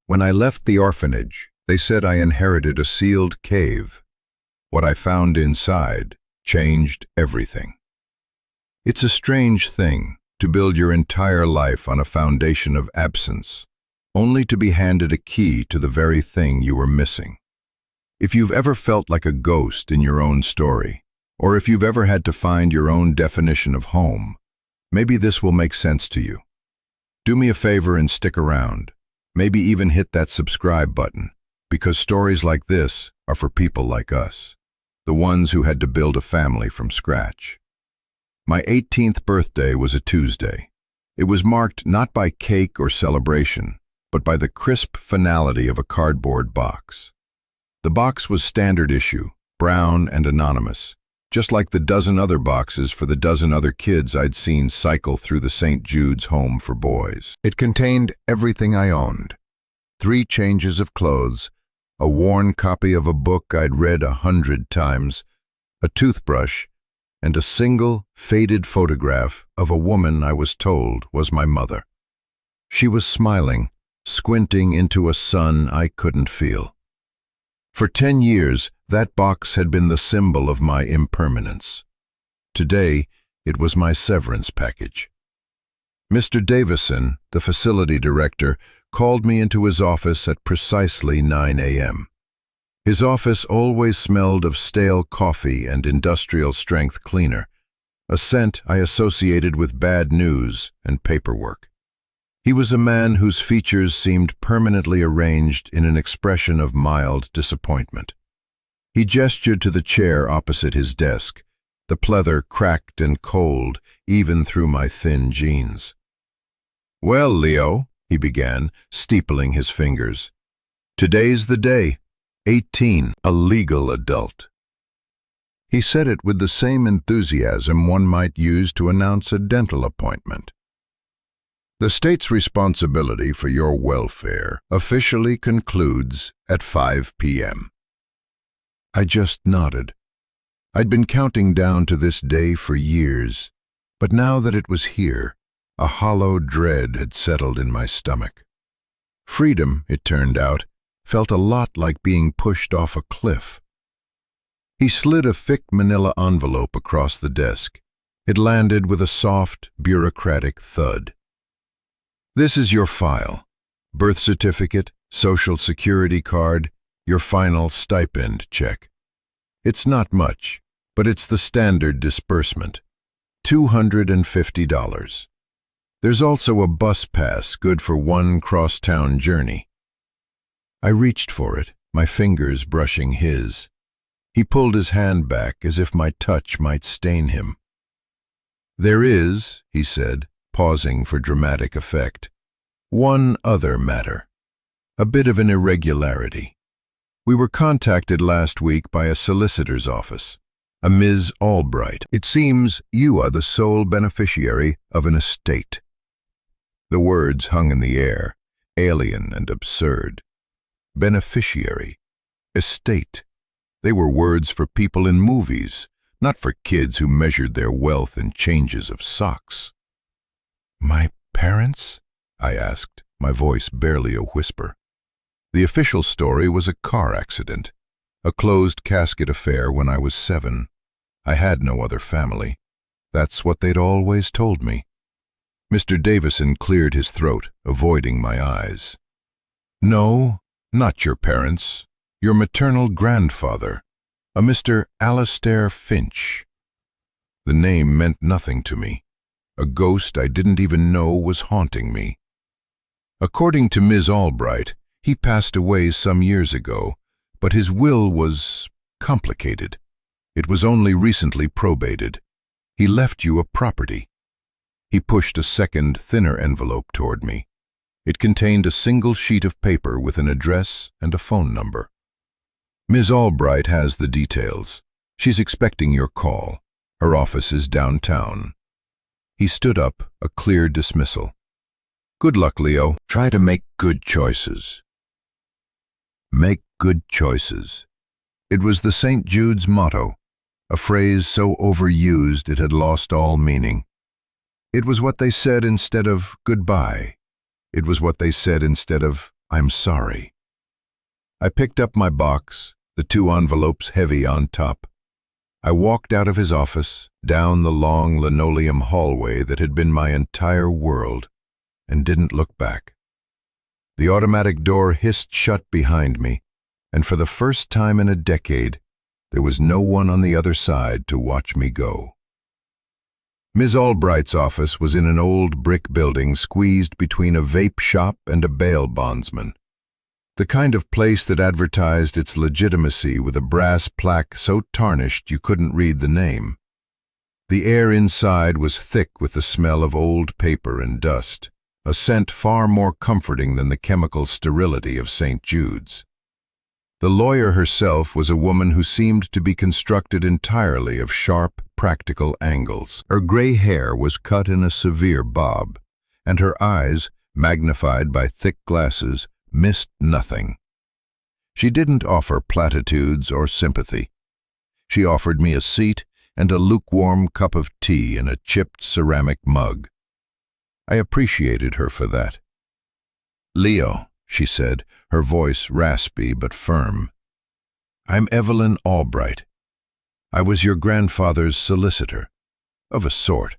When I left the orphanage, they said I inherited a sealed cave. What I found inside changed everything. It's a strange thing to build your entire life on a foundation of absence, only to be handed a key to the very thing you were missing. If you've ever felt like a ghost in your own story, or if you've ever had to find your own definition of home, maybe this will make sense to you. Do me a favor and stick around. Maybe even hit that subscribe button, because stories like this are for people like us, the ones who had to build a family from scratch. My 18th birthday was a Tuesday. It was marked not by cake or celebration, but by the crisp finality of a cardboard box. The box was standard issue, brown and anonymous, just like the dozen other boxes for the dozen other kids I'd seen cycle through the St. Jude's home for boys. It contained everything I owned: 3 changes of clothes, a worn copy of a book I'd read 100 times, a toothbrush, and a single, faded photograph of a woman I was told was my mother. She was smiling, squinting into a sun I couldn't feel. For 10 years, that box had been the symbol of my impermanence. Today, it was my severance package. Mr. Davison, the facility director, called me into his office at precisely 9 a.m. His office always smelled of stale coffee and industrial-strength cleaner, a scent I associated with bad news and paperwork. He was a man whose features seemed permanently arranged in an expression of mild disappointment. He gestured to the chair opposite his desk, the pleather cracked and cold even through my thin jeans. "Well, Leo," he began, steepling his fingers. "Today's the day. 18, a legal adult." He said it with the same enthusiasm one might use to announce a dental appointment. "The state's responsibility for your welfare officially concludes at 5 p.m. I just nodded. I'd been counting down to this day for years, but now that it was here, a hollow dread had settled in my stomach. Freedom, it turned out, felt a lot like being pushed off a cliff. He slid a thick manila envelope across the desk. It landed with a soft, bureaucratic thud. "This is your file. Birth certificate, social security card, your final stipend check. It's not much, but it's the standard disbursement, $250. There's also a bus pass good for 1 cross-town journey." I reached for it, my fingers brushing his. He pulled his hand back as if my touch might stain him. "There is," he said, pausing for dramatic effect, "one other matter. A bit of an irregularity. We were contacted last week by a solicitor's office, a Ms. Albright. It seems you are the sole beneficiary of an estate." The words hung in the air, alien and absurd. Beneficiary, estate. They were words for people in movies, not for kids who measured their wealth in changes of socks. "My parents?" I asked, my voice barely a whisper. The official story was a car accident, a closed casket affair when I was 7. I had no other family. That's what they'd always told me. Mr. Davison cleared his throat, avoiding my eyes. "No, not your parents. Your maternal grandfather, a Mr. Alastair Finch." The name meant nothing to me. A ghost I didn't even know was haunting me. According to Ms. Albright, he passed away some years ago, but his will was complicated. It was only recently probated. He left you a property. He pushed a second, thinner envelope toward me. It contained a single sheet of paper with an address and a phone number. "Ms. Albright has the details. She's expecting your call. Her office is downtown." He stood up, a clear dismissal. "Good luck, Leo. Try to make good choices." Make good choices. It was the St. Jude's motto, a phrase so overused it had lost all meaning. It was what they said instead of goodbye. It was what they said instead of I'm sorry. I picked up my box, the 2 envelopes heavy on top. I walked out of his office, down the long linoleum hallway that had been my entire world, and didn't look back. The automatic door hissed shut behind me, and for the first time in a decade, there was no one on the other side to watch me go. Ms. Albright's office was in an old brick building squeezed between a vape shop and a bail bondsman. The kind of place that advertised its legitimacy with a brass plaque so tarnished you couldn't read the name. The air inside was thick with the smell of old paper and dust, a scent far more comforting than the chemical sterility of St. Jude's. The lawyer herself was a woman who seemed to be constructed entirely of sharp, practical angles. Her gray hair was cut in a severe bob, and her eyes, magnified by thick glasses, missed nothing. She didn't offer platitudes or sympathy. She offered me a seat and a lukewarm cup of tea in a chipped ceramic mug. I appreciated her for that. "Leo," she said, her voice raspy but firm. "I'm Evelyn Albright. I was your grandfather's solicitor, of a sort."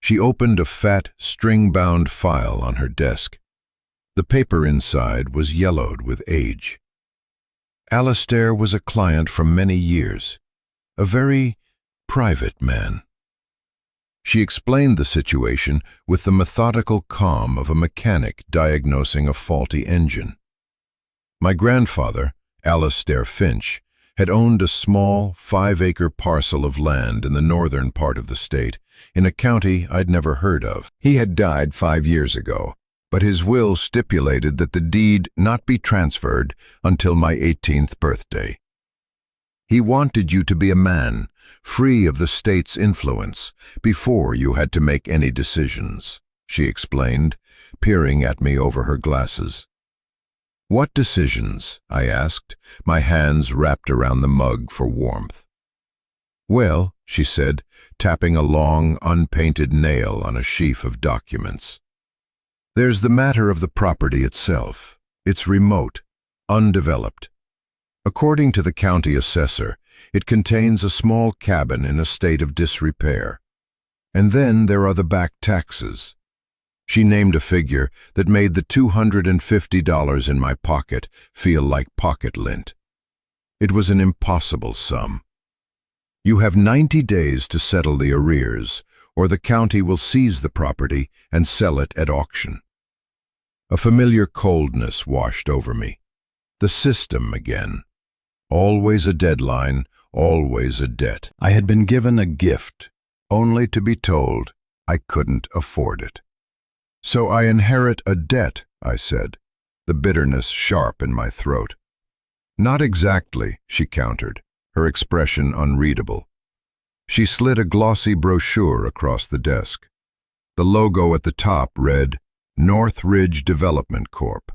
She opened a fat, string-bound file on her desk. The paper inside was yellowed with age. Alistair was a client from many years, a very private man. She explained the situation with the methodical calm of a mechanic diagnosing a faulty engine. My grandfather, Alistair Finch, had owned a small 5-acre parcel of land in the northern part of the state, in a county I'd never heard of. He had died 5 years ago, but his will stipulated that the deed not be transferred until my 18th birthday. "He wanted you to be a man, free of the state's influence, before you had to make any decisions," she explained, peering at me over her glasses. "What decisions?" I asked, my hands wrapped around the mug for warmth. "Well," she said, tapping a long, unpainted nail on a sheaf of documents. "There's the matter of the property itself. It's remote, undeveloped. According to the county assessor, it contains a small cabin in a state of disrepair. And then there are the back taxes." She named a figure that made the $250 in my pocket feel like pocket lint. It was an impossible sum. "You have 90 days to settle the arrears, or the county will seize the property and sell it at auction." A familiar coldness washed over me. The system again. Always a deadline, always a debt. I had been given a gift, only to be told I couldn't afford it. "So I inherit a debt," I said, the bitterness sharp in my throat. "Not exactly," she countered, her expression unreadable. She slid a glossy brochure across the desk. The logo at the top read, "North Ridge Development Corp."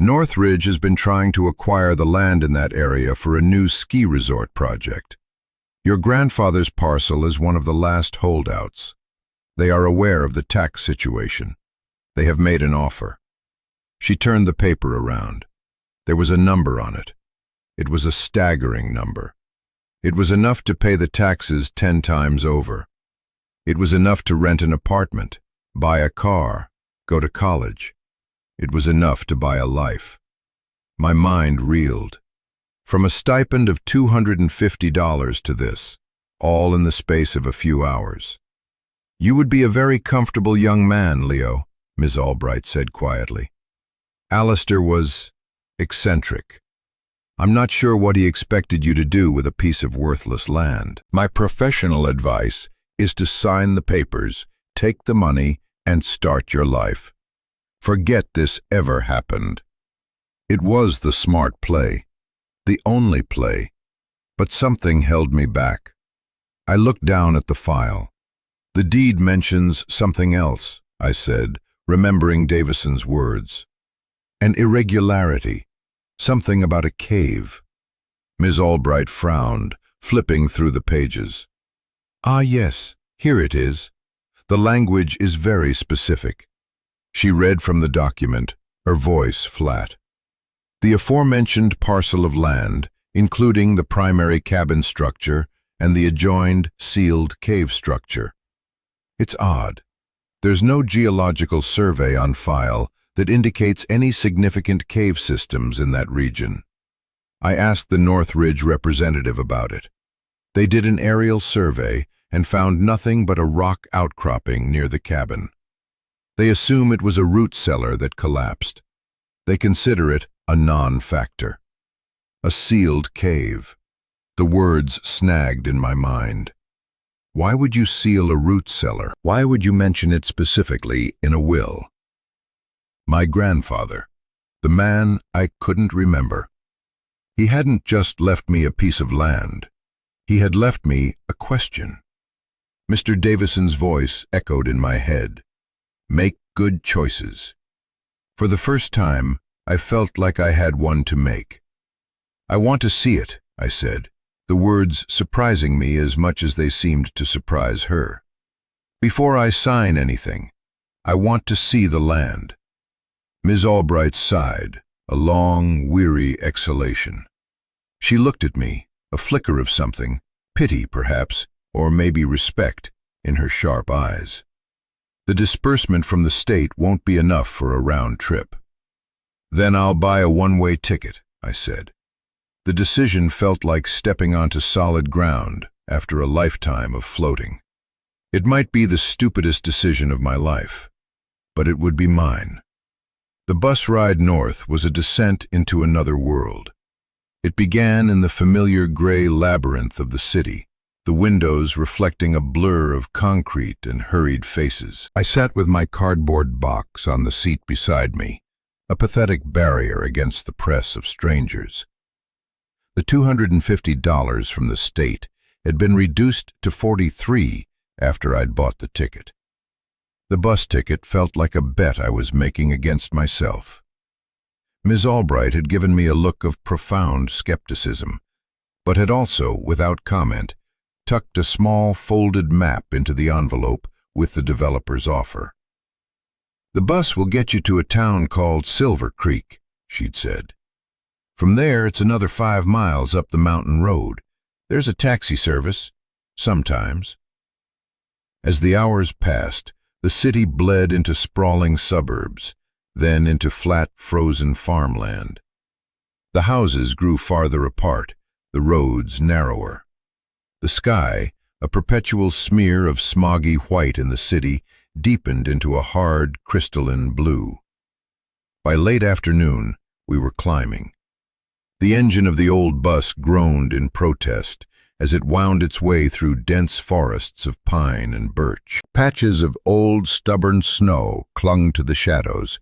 North Ridge has been trying to acquire the land in that area for a new ski resort project. Your grandfather's parcel is one of the last holdouts. They are aware of the tax situation. They have made an offer. She turned the paper around. There was a number on it. It was a staggering number. It was enough to pay the taxes 10 times over. It was enough to rent an apartment, buy a car, go to college. It was enough to buy a life. My mind reeled. From a stipend of $250 to this, all in the space of a few hours. "You would be a very comfortable young man, Leo," Ms. Albright said quietly. "Alistair was eccentric. I'm not sure what he expected you to do with a piece of worthless land. My professional advice is to sign the papers, take the money, and start your life. Forget this ever happened." It was the smart play, the only play, but something held me back. I looked down at the file. "The deed mentions something else," I said, remembering Davison's words. "An irregularity, something about a cave." Ms. Albright frowned, flipping through the pages. "Ah, yes, here it is. The language is very specific." She read from the document, her voice flat. "The aforementioned parcel of land, including the primary cabin structure and the adjoined sealed cave structure. It's odd. There's no geological survey on file that indicates any significant cave systems in that region." I asked the North Ridge representative about it. They did an aerial survey and found nothing but a rock outcropping near the cabin. They assume it was a root cellar that collapsed. They consider it a non-factor. A sealed cave. The words snagged in my mind. Why would you seal a root cellar? Why would you mention it specifically in a will? My grandfather, the man I couldn't remember. He hadn't just left me a piece of land. He had left me a question. Mr. Davison's voice echoed in my head. Make good choices. For the first time, I felt like I had one to make. I want to see it, I said, the words surprising me as much as they seemed to surprise her. Before I sign anything, I want to see the land. Ms. Albright sighed, a long, weary exhalation. She looked at me, a flicker of something, pity perhaps, or maybe respect, in her sharp eyes. The disbursement from the state won't be enough for a round trip. Then I'll buy a one-way ticket, I said. The decision felt like stepping onto solid ground after a lifetime of floating. It might be the stupidest decision of my life, but it would be mine. The bus ride north was a descent into another world. It began in the familiar gray labyrinth of the city, the windows reflecting a blur of concrete and hurried faces. I sat with my cardboard box on the seat beside me, a pathetic barrier against the press of strangers. The $250 from the state had been reduced to $43 after I'd bought the ticket. The bus ticket felt like a bet I was making against myself. Ms. Albright had given me a look of profound skepticism, but had also, without comment, tucked a small folded map into the envelope with the developer's offer. "The bus will get you to a town called Silver Creek," she'd said. "From there, it's another 5 miles up the mountain road. There's a taxi service, sometimes." As the hours passed, the city bled into sprawling suburbs, then into flat, frozen farmland. The houses grew farther apart, the roads narrower. The sky, a perpetual smear of smoggy white in the city, deepened into a hard, crystalline blue. By late afternoon, we were climbing. The engine of the old bus groaned in protest as it wound its way through dense forests of pine and birch. Patches of old, stubborn snow clung to the shadows,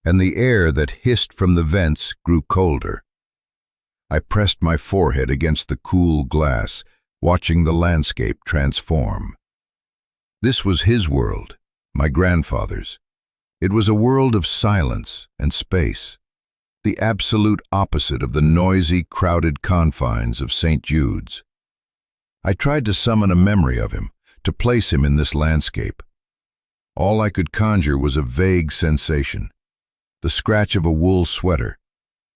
and the air that hissed from the vents grew colder. I pressed my forehead against the cool glass, watching the landscape transform. This was his world, my grandfather's. It was a world of silence and space, the absolute opposite of the noisy, crowded confines of St. Jude's. I tried to summon a memory of him, to place him in this landscape. All I could conjure was a vague sensation, the scratch of a wool sweater,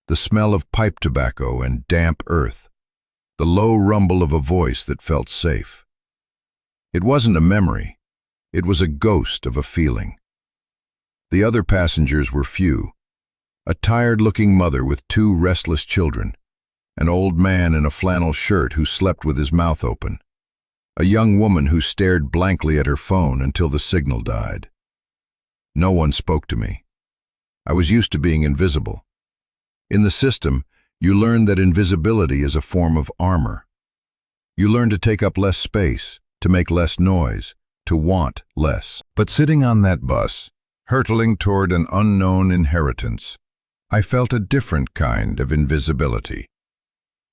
the smell of pipe tobacco and damp earth, the low rumble of a voice that felt safe. It wasn't a memory, it was a ghost of a feeling. The other passengers were few. A tired-looking mother with 2 restless children, an old man in a flannel shirt who slept with his mouth open, a young woman who stared blankly at her phone until the signal died. No one spoke to me. I was used to being invisible. In the system, you learn that invisibility is a form of armor. You learn to take up less space, to make less noise, to want less. But sitting on that bus, hurtling toward an unknown inheritance, I felt a different kind of invisibility.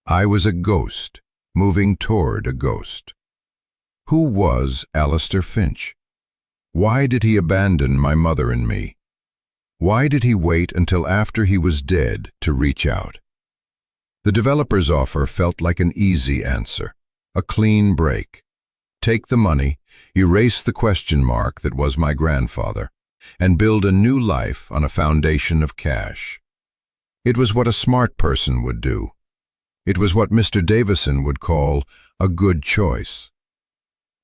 I was a ghost, moving toward a ghost. Who was Alistair Finch? Why did he abandon my mother and me? Why did he wait until after he was dead to reach out? The developer's offer felt like an easy answer, a clean break. Take the money, erase the question mark that was my grandfather, and build a new life on a foundation of cash. It was what a smart person would do. It was what Mr. Davison would call a good choice.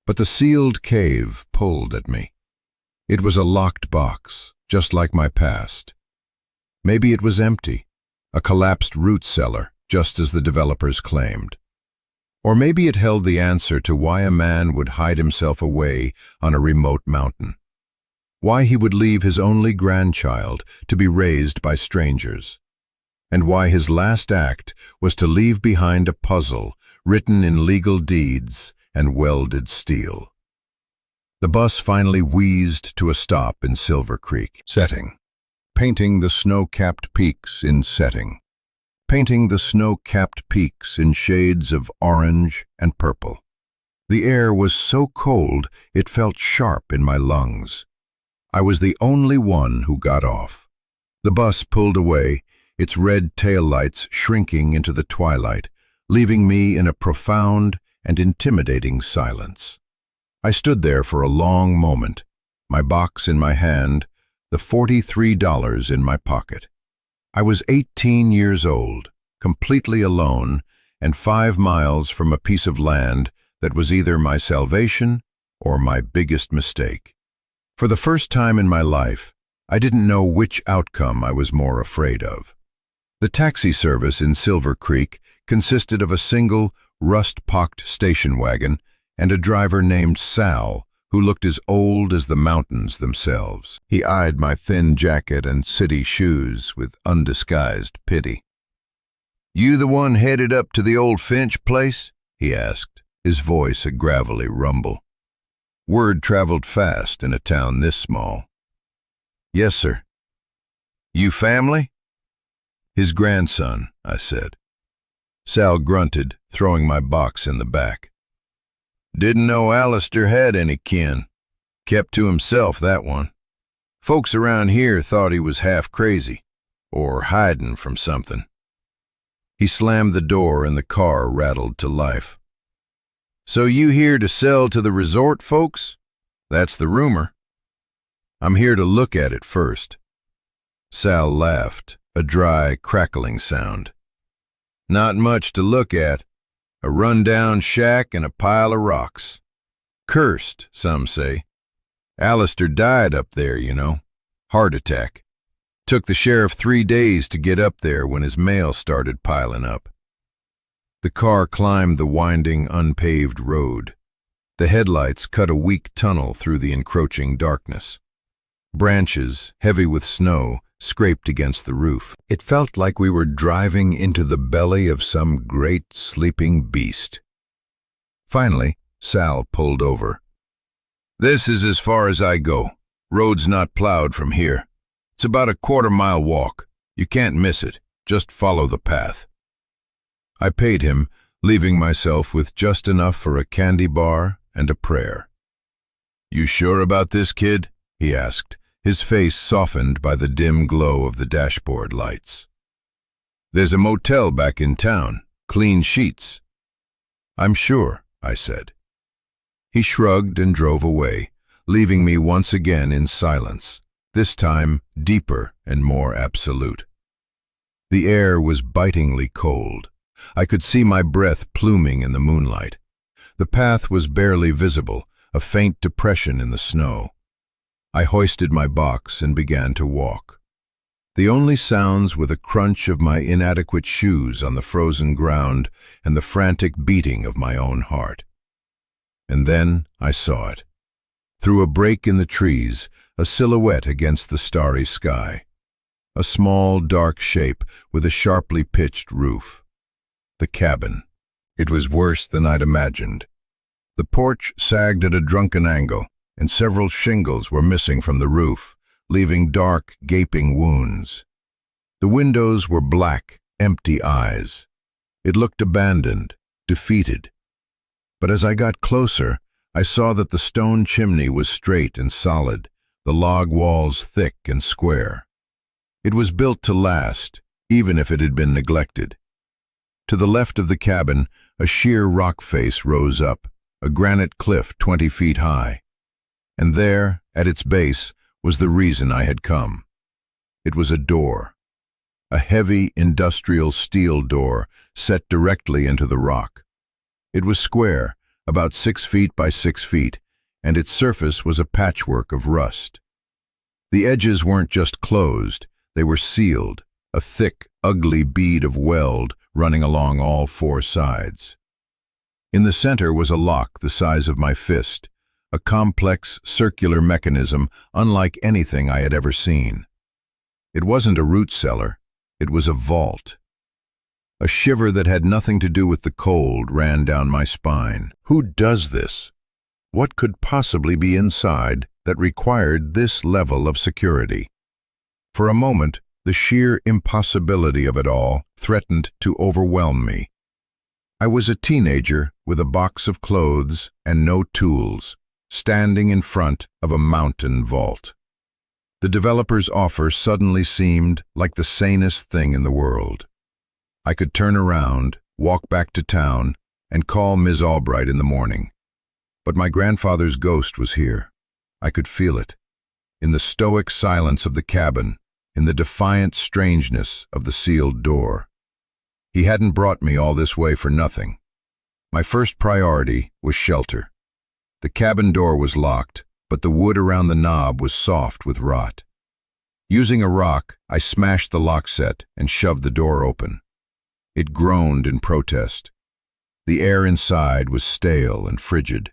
But the sealed cave pulled at me. It was a locked box, just like my past. Maybe it was empty, a collapsed root cellar, just as the developers claimed. Or maybe it held the answer to why a man would hide himself away on a remote mountain. Why he would leave his only grandchild to be raised by strangers. And why his last act was to leave behind a puzzle written in legal deeds and welded steel. The bus finally wheezed to a stop in Silver Creek. Setting. Painting the snow-capped peaks in setting. Painting the snow-capped peaks in shades of orange and purple. The air was so cold it felt sharp in my lungs. I was the only one who got off. The bus pulled away, its red taillights shrinking into the twilight, leaving me in a profound and intimidating silence. I stood there for a long moment, my box in my hand, the $43 in my pocket. I was 18 years old, completely alone, and 5 miles from a piece of land that was either my salvation or my biggest mistake. For the first time in my life, I didn't know which outcome I was more afraid of. The taxi service in Silver Creek consisted of a single, rust-pocked station wagon and a driver named Sal, who looked as old as the mountains themselves. He eyed my thin jacket and city shoes with undisguised pity. "You the one headed up to the old Finch place?" he asked, his voice a gravelly rumble. Word traveled fast in a town this small. "Yes, sir." "You family?" "His grandson," I said. Sal grunted, throwing my box in the back. "Didn't know Alistair had any kin. Kept to himself, that one. Folks around here thought he was half crazy, or hiding from something." He slammed the door and the car rattled to life. "So you here to sell to the resort folks? That's the rumor." "I'm here to look at it first." Sal laughed, a dry, crackling sound. "Not much to look at. A run-down shack and a pile of rocks. Cursed, some say. Alistair died up there, you know. Heart attack. Took the sheriff 3 days to get up there when his mail started piling up." The car climbed the winding, unpaved road. The headlights cut a weak tunnel through the encroaching darkness. Branches, heavy with snow, scraped against the roof. It felt like we were driving into the belly of some great sleeping beast. Finally, Sal pulled over. "This is as far as I go. Road's not plowed from here. It's about a quarter-mile walk. You can't miss it. Just follow the path." I paid him, leaving myself with just enough for a candy bar and a prayer. "You sure about this, kid?" he asked, his face softened by the dim glow of the dashboard lights. "There's a motel back in town. Clean sheets." "I'm sure," I said. He shrugged and drove away, leaving me once again in silence, this time deeper and more absolute. The air was bitingly cold. I could see my breath pluming in the moonlight. The path was barely visible, a faint depression in the snow. I hoisted my box and began to walk. The only sounds were the crunch of my inadequate shoes on the frozen ground and the frantic beating of my own heart. And then I saw it. Through a break in the trees, a silhouette against the starry sky. A small, dark shape with a sharply pitched roof. The cabin. It was worse than I'd imagined. The porch sagged at a drunken angle, and several shingles were missing from the roof, leaving dark, gaping wounds. The windows were black, empty eyes. It looked abandoned, defeated. But as I got closer, I saw that the stone chimney was straight and solid, the log walls thick and square. It was built to last, even if it had been neglected. To the left of the cabin, a sheer rock face rose up, a granite cliff 20 feet high. And there, at its base, was the reason I had come. It was a door, a heavy industrial steel door set directly into the rock. It was square, about 6 feet by 6 feet, and its surface was a patchwork of rust. The edges weren't just closed, they were sealed, a thick, ugly bead of weld running along all 4 sides. In the center was a lock the size of my fist, a complex, circular mechanism unlike anything I had ever seen. It wasn't a root cellar, it was a vault. A shiver that had nothing to do with the cold ran down my spine. Who does this? What could possibly be inside that required this level of security? For a moment, the sheer impossibility of it all threatened to overwhelm me. I was a teenager with a box of clothes and no tools, standing in front of a mountain vault. The developer's offer suddenly seemed like the sanest thing in the world. I could turn around, walk back to town, and call Ms. Albright in the morning. But my grandfather's ghost was here. I could feel it. In the stoic silence of the cabin, in the defiant strangeness of the sealed door. He hadn't brought me all this way for nothing. My first priority was shelter. The cabin door was locked, but the wood around the knob was soft with rot. Using a rock, I smashed the lock set and shoved the door open. It groaned in protest. The air inside was stale and frigid.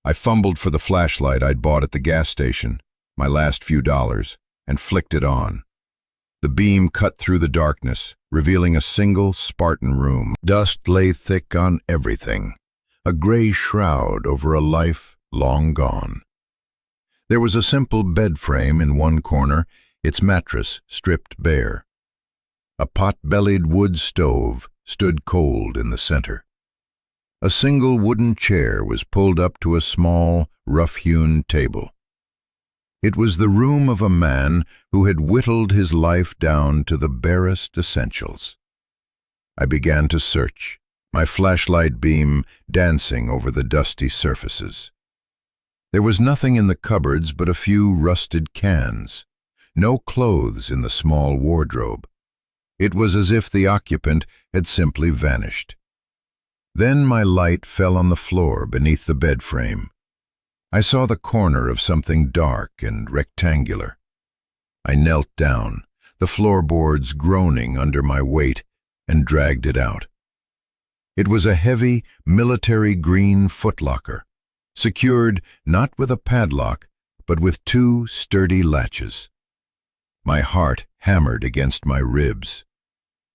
I fumbled for the flashlight I'd bought at the gas station, my last few dollars, and flicked it on. The beam cut through the darkness, revealing a single Spartan room. Dust lay thick on everything, a gray shroud over a life long gone. There was a simple bed frame in one corner, its mattress stripped bare. A pot-bellied wood stove stood cold in the center. A single wooden chair was pulled up to a small, rough-hewn table. It was the room of a man who had whittled his life down to the barest essentials. I began to search, my flashlight beam dancing over the dusty surfaces. There was nothing in the cupboards but a few rusted cans, no clothes in the small wardrobe. It was as if the occupant had simply vanished. Then my light fell on the floor beneath the bed frame. I saw the corner of something dark and rectangular. I knelt down, the floorboards groaning under my weight, and dragged it out. It was a heavy, military green footlocker, secured not with a padlock, but with 2 sturdy latches. My heart hammered against my ribs.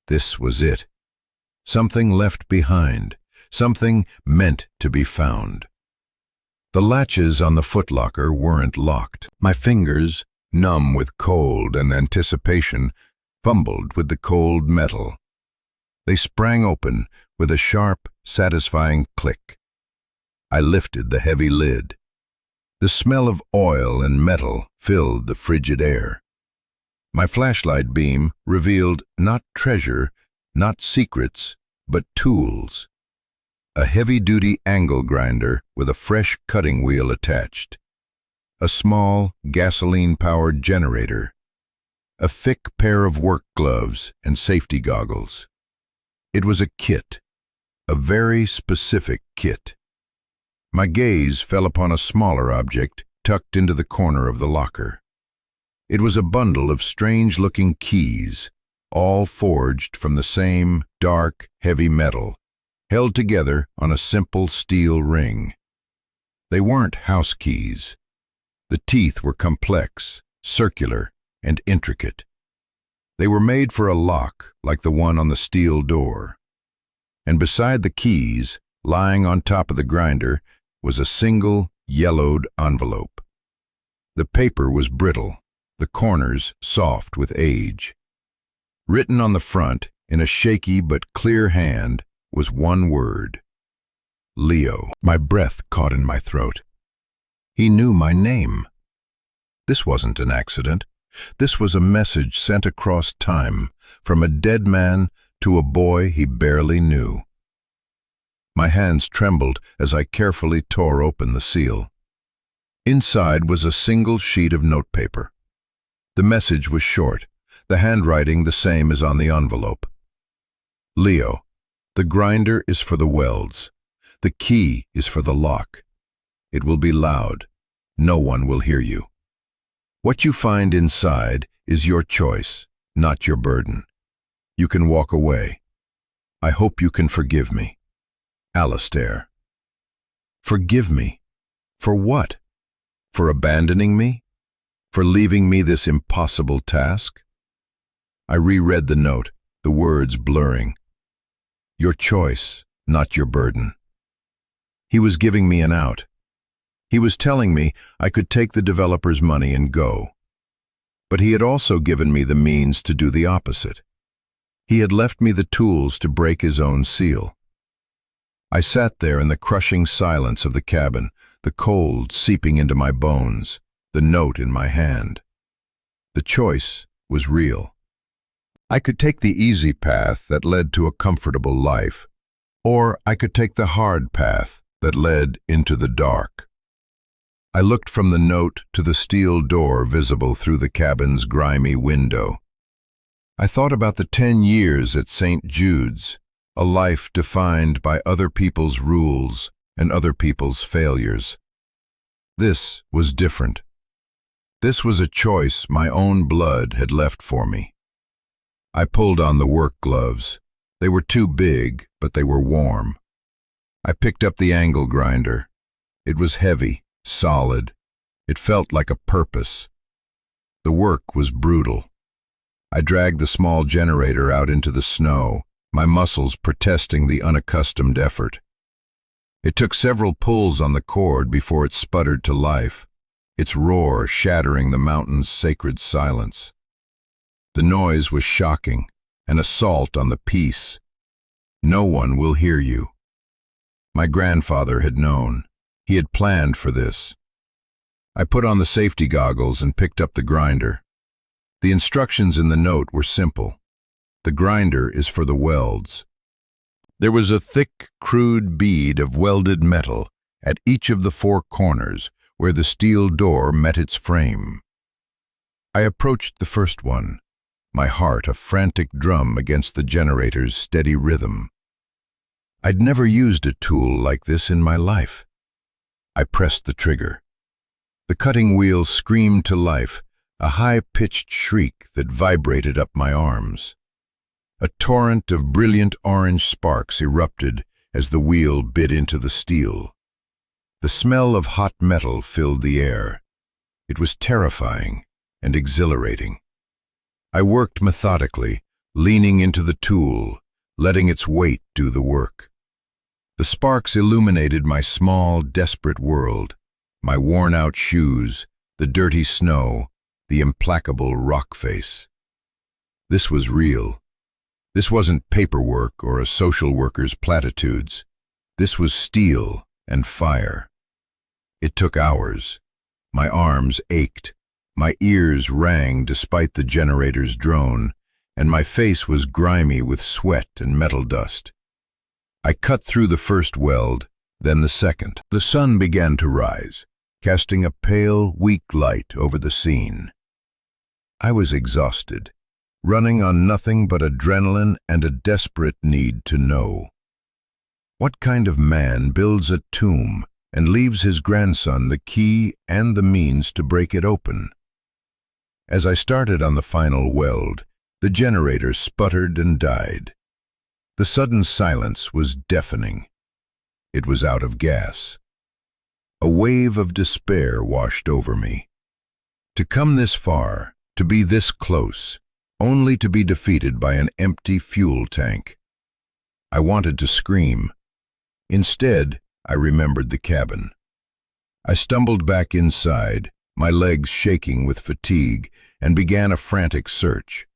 This was it. Something left behind, something meant to be found. The latches on the footlocker weren't locked. My fingers, numb with cold and anticipation, fumbled with the cold metal. They sprang open with a sharp, satisfying click. I lifted the heavy lid. The smell of oil and metal filled the frigid air. My flashlight beam revealed not treasure, not secrets, but tools. A heavy-duty angle grinder with a fresh cutting wheel attached. A small, gasoline-powered generator. A thick pair of work gloves and safety goggles. It was a kit, a very specific kit. My gaze fell upon a smaller object tucked into the corner of the locker. It was a bundle of strange-looking keys, all forged from the same dark, heavy metal, held together on a simple steel ring. They weren't house keys. The teeth were complex, circular, and intricate. They were made for a lock like the one on the steel door. And beside the keys, lying on top of the grinder, was a single, yellowed envelope. The paper was brittle, the corners soft with age. Written on the front, in a shaky but clear hand, was one word: Leo. My breath caught in my throat. He knew my name. This wasn't an accident. This was a message sent across time, from a dead man to a boy he barely knew. My hands trembled as I carefully tore open the seal. Inside was a single sheet of notepaper. The message was short, the handwriting the same as on the envelope. Leo, the grinder is for the welds. The key is for the lock. It will be loud. No one will hear you. What you find inside is your choice, not your burden. You can walk away. I hope you can forgive me. Alistair. Forgive me? For what? For abandoning me? For leaving me this impossible task? I reread the note, the words blurring. Your choice, not your burden. He was giving me an out. He was telling me I could take the developer's money and go. But he had also given me the means to do the opposite. He had left me the tools to break his own seal. I sat there in the crushing silence of the cabin, the cold seeping into my bones, the note in my hand. The choice was real. I could take the easy path that led to a comfortable life, or I could take the hard path that led into the dark. I looked from the note to the steel door visible through the cabin's grimy window. I thought about the 10 years at St. Jude's, a life defined by other people's rules and other people's failures. This was different. This was a choice my own blood had left for me. I pulled on the work gloves. They were too big, but they were warm. I picked up the angle grinder. It was heavy, solid. It felt like a purpose. The work was brutal. I dragged the small generator out into the snow, my muscles protesting the unaccustomed effort. It took several pulls on the cord before it sputtered to life, its roar shattering the mountain's sacred silence. The noise was shocking, an assault on the peace. No one will hear you. My grandfather had known. He had planned for this. I put on the safety goggles and picked up the grinder. The instructions in the note were simple. The grinder is for the welds. There was a thick, crude bead of welded metal at each of the 4 corners where the steel door met its frame. I approached the first one, my heart a frantic drum against the generator's steady rhythm. I'd never used a tool like this in my life. I pressed the trigger. The cutting wheel screamed to life, a high-pitched shriek that vibrated up my arms. A torrent of brilliant orange sparks erupted as the wheel bit into the steel. The smell of hot metal filled the air. It was terrifying and exhilarating. I worked methodically, leaning into the tool, letting its weight do the work. The sparks illuminated my small, desperate world, my worn-out shoes, the dirty snow, the implacable rock face. This was real. This wasn't paperwork or a social worker's platitudes. This was steel and fire. It took hours. My arms ached, my ears rang despite the generator's drone, and my face was grimy with sweat and metal dust. I cut through the first weld, then the second. The sun began to rise, casting a pale, weak light over the scene. I was exhausted, running on nothing but adrenaline and a desperate need to know. What kind of man builds a tomb and leaves his grandson the key and the means to break it open? As I started on the final weld, the generator sputtered and died. The sudden silence was deafening. It was out of gas. A wave of despair washed over me. To come this far, to be this close, only to be defeated by an empty fuel tank. I wanted to scream. Instead, I remembered the cabin. I stumbled back inside, my legs shaking with fatigue, and began a frantic search.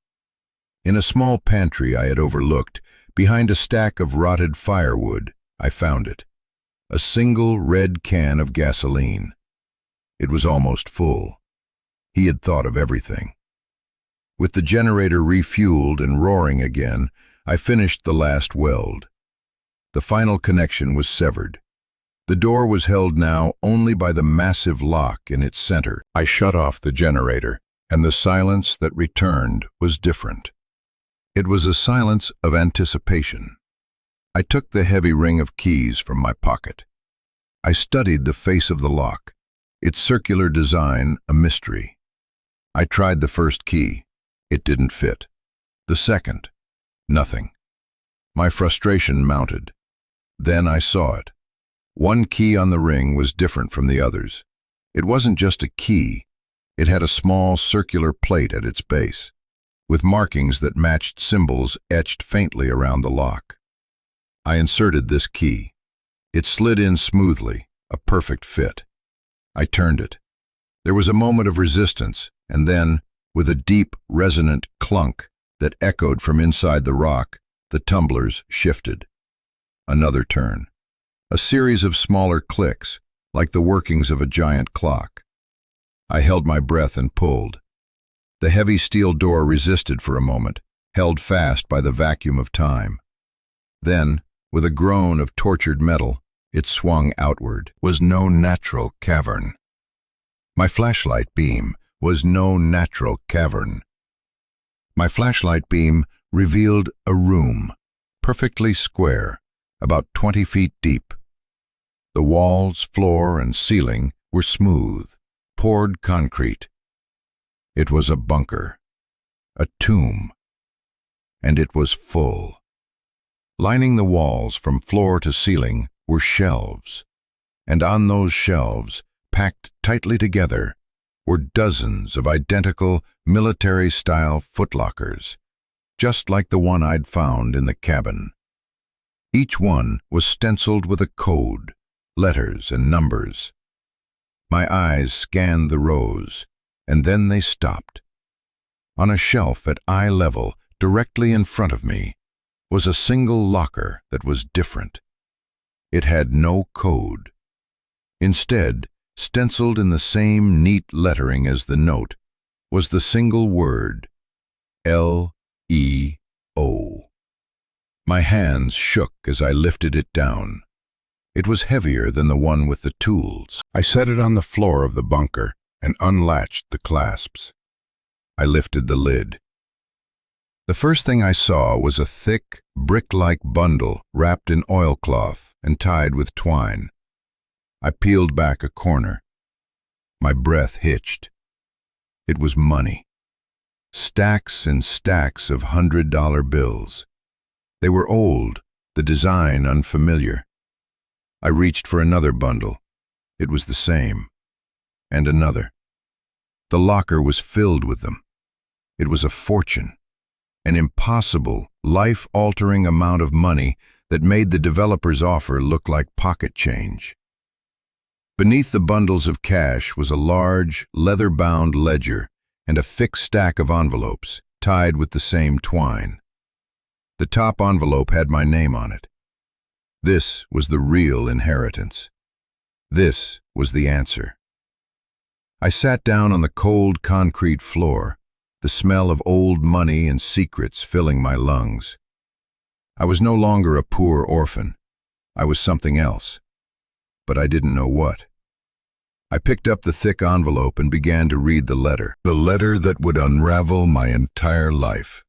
In a small pantry I had overlooked, behind a stack of rotted firewood, I found it. A single red can of gasoline. It was almost full. He had thought of everything. With the generator refueled and roaring again, I finished the last weld. The final connection was severed. The door was held now only by the massive lock in its center. I shut off the generator, and the silence that returned was different. It was a silence of anticipation. I took the heavy ring of keys from my pocket. I studied the face of the lock, its circular design a mystery. I tried the first key. It didn't fit. The second. Nothing. My frustration mounted. Then I saw it. One key on the ring was different from the others. It wasn't just a key. It had a small circular plate at its base, with markings that matched symbols etched faintly around the lock. I inserted this key. It slid in smoothly, a perfect fit. I turned it. There was a moment of resistance, and then, with a deep, resonant clunk that echoed from inside the rock, the tumblers shifted. Another turn. A series of smaller clicks, like the workings of a giant clock. I held my breath and pulled. The heavy steel door resisted for a moment, held fast by the vacuum of time. Then, with a groan of tortured metal, it swung outward. Was no natural cavern. My flashlight beam was no natural cavern. My flashlight beam revealed a room, perfectly square, about 20 feet deep. The walls, floor, and ceiling were smooth, poured concrete. It was a bunker, a tomb, and it was full. Lining the walls from floor to ceiling were shelves, and on those shelves, packed tightly together, were dozens of identical military-style footlockers, just like the one I'd found in the cabin. Each one was stenciled with a code, letters and numbers. My eyes scanned the rows, and then they stopped. On a shelf at eye level, directly in front of me, was a single locker that was different. It had no code. Instead, stenciled in the same neat lettering as the note, was the single word, L-E-O. My hands shook as I lifted it down. It was heavier than the one with the tools. I set it on the floor of the bunker and unlatched the clasps. I lifted the lid. The first thing I saw was a thick, brick-like bundle wrapped in oilcloth and tied with twine. I peeled back a corner. My breath hitched. It was money. Stacks and stacks of $100 bills. They were old, the design unfamiliar. I reached for another bundle. It was the same. And another. The locker was filled with them. It was a fortune. An impossible, life-altering amount of money that made the developer's offer look like pocket change. Beneath the bundles of cash was a large, leather-bound ledger and a thick stack of envelopes, tied with the same twine. The top envelope had my name on it. This was the real inheritance. This was the answer. I sat down on the cold concrete floor, the smell of old money and secrets filling my lungs. I was no longer a poor orphan. I was something else. But I didn't know what. I picked up the thick envelope and began to read the letter that would unravel my entire life.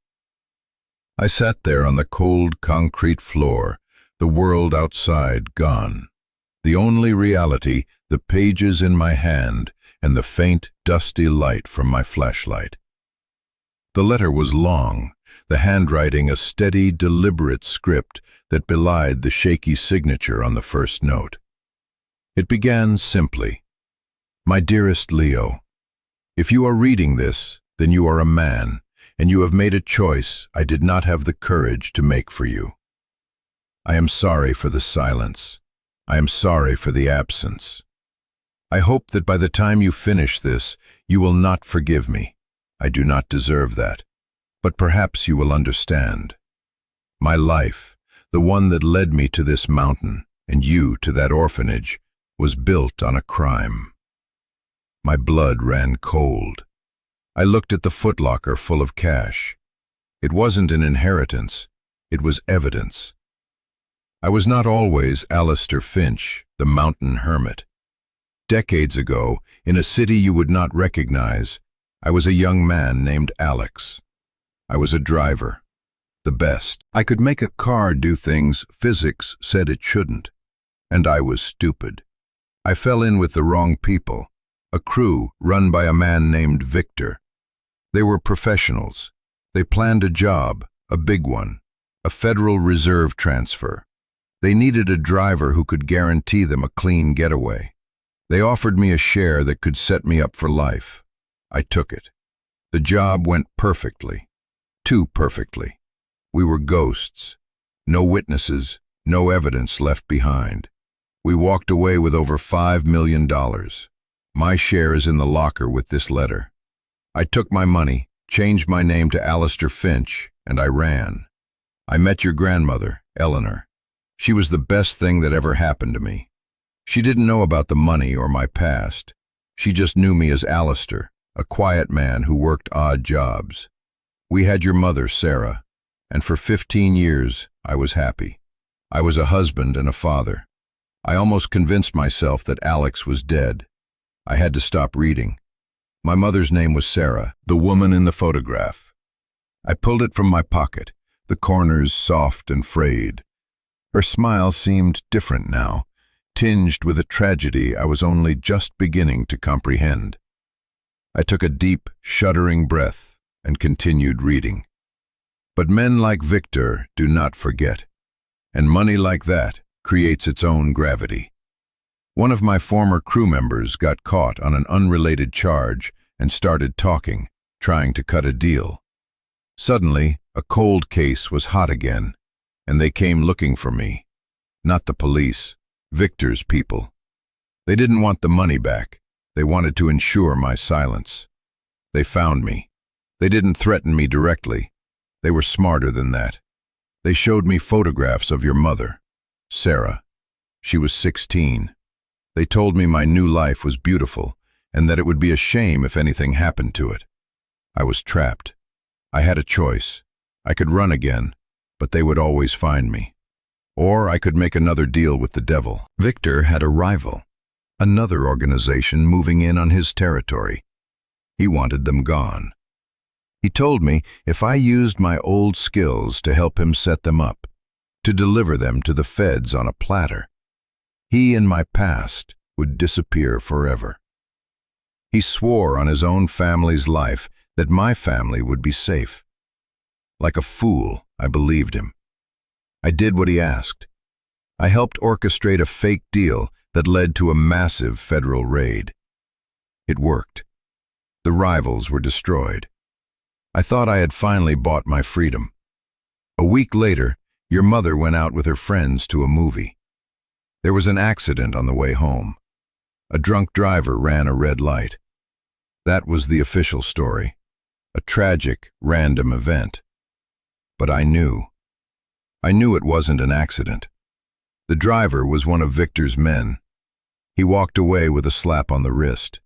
I sat there on the cold concrete floor, the world outside gone. The only reality, the pages in my hand and the faint, dusty light from my flashlight. The letter was long, the handwriting a steady, deliberate script that belied the shaky signature on the first note. It began simply, "My dearest Leo, if you are reading this, then you are a man, and you have made a choice I did not have the courage to make for you. I am sorry for the silence. I am sorry for the absence. I hope that by the time you finish this, you will not forgive me. I do not deserve that. But perhaps you will understand. My life, the one that led me to this mountain, and you to that orphanage, was built on a crime." My blood ran cold. I looked at the footlocker full of cash. It wasn't an inheritance. It was evidence. I was not always Alistair Finch, the mountain hermit. Decades ago, in a city you would not recognize, I was a young man named Alex. I was a driver, the best. I could make a car do things physics said it shouldn't, and I was stupid. I fell in with the wrong people, a crew run by a man named Victor. They were professionals. They planned a job, a big one, a Federal Reserve transfer. They needed a driver who could guarantee them a clean getaway. They offered me a share that could set me up for life. I took it. The job went perfectly. Too perfectly. We were ghosts. No witnesses, no evidence left behind. We walked away with over $5 million. My share is in the locker with this letter. I took my money, changed my name to Alistair Finch, and I ran. I met your grandmother, Eleanor. She was the best thing that ever happened to me. She didn't know about the money or my past. She just knew me as Alistair, a quiet man who worked odd jobs. We had your mother, Sarah, and for 15 years I was happy. I was a husband and a father. I almost convinced myself that Alex was dead. I had to stop reading. My mother's name was Sarah, the woman in the photograph. I pulled it from my pocket, the corners soft and frayed. Her smile seemed different now, tinged with a tragedy I was only just beginning to comprehend. I took a deep, shuddering breath and continued reading. But men like Victor do not forget, and money like that creates its own gravity. One of my former crew members got caught on an unrelated charge and started talking, trying to cut a deal. Suddenly, a cold case was hot again, and they came looking for me. Not the police, Victor's people. They didn't want the money back. They wanted to ensure my silence. They found me. They didn't threaten me directly. They were smarter than that. They showed me photographs of your mother, Sarah. She was 16. They told me my new life was beautiful and that it would be a shame if anything happened to it. I was trapped. I had a choice. I could run again, but they would always find me. Or I could make another deal with the devil. Victor had a rival, another organization moving in on his territory. He wanted them gone. He told me if I used my old skills to help him set them up, to deliver them to the feds on a platter, he and my past would disappear forever. He swore on his own family's life that my family would be safe. Like a fool, I believed him. I did what he asked. I helped orchestrate a fake deal that led to a massive federal raid. It worked. The rivals were destroyed. I thought I had finally bought my freedom. A week later, your mother went out with her friends to a movie. There was an accident on the way home. A drunk driver ran a red light. That was the official story. A tragic, random event. But I knew. I knew it wasn't an accident. The driver was one of Victor's men. He walked away with a slap on the wrist.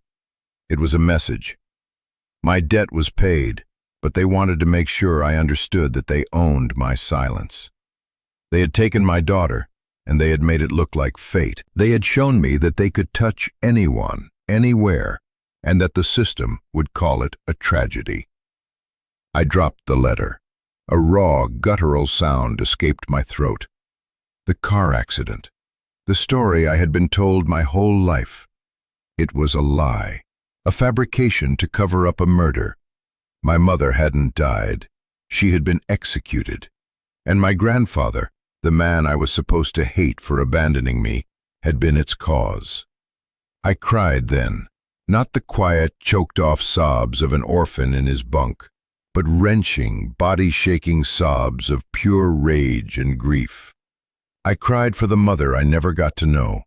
It was a message. My debt was paid, but they wanted to make sure I understood that they owned my silence. They had taken my daughter, and they had made it look like fate. They had shown me that they could touch anyone, anywhere, and that the system would call it a tragedy. I dropped the letter. A raw, guttural sound escaped my throat. The car accident. The story I had been told my whole life. It was a lie, a fabrication to cover up a murder. My mother hadn't died. She had been executed. And my grandfather, the man I was supposed to hate for abandoning me, had been its cause. I cried then, not the quiet, choked-off sobs of an orphan in his bunk, but wrenching, body-shaking sobs of pure rage and grief. I cried for the mother I never got to know.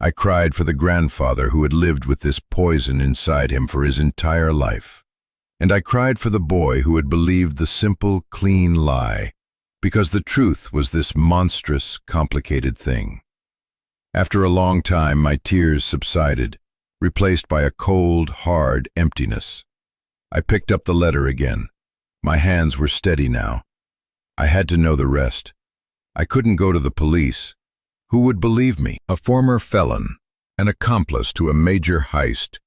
I cried for the grandfather who had lived with this poison inside him for his entire life. And I cried for the boy who had believed the simple, clean lie, because the truth was this monstrous, complicated thing. After a long time, my tears subsided, replaced by a cold, hard emptiness. I picked up the letter again. My hands were steady now. I had to know the rest. I couldn't go to the police. Who would believe me? A former felon, an accomplice to a major heist,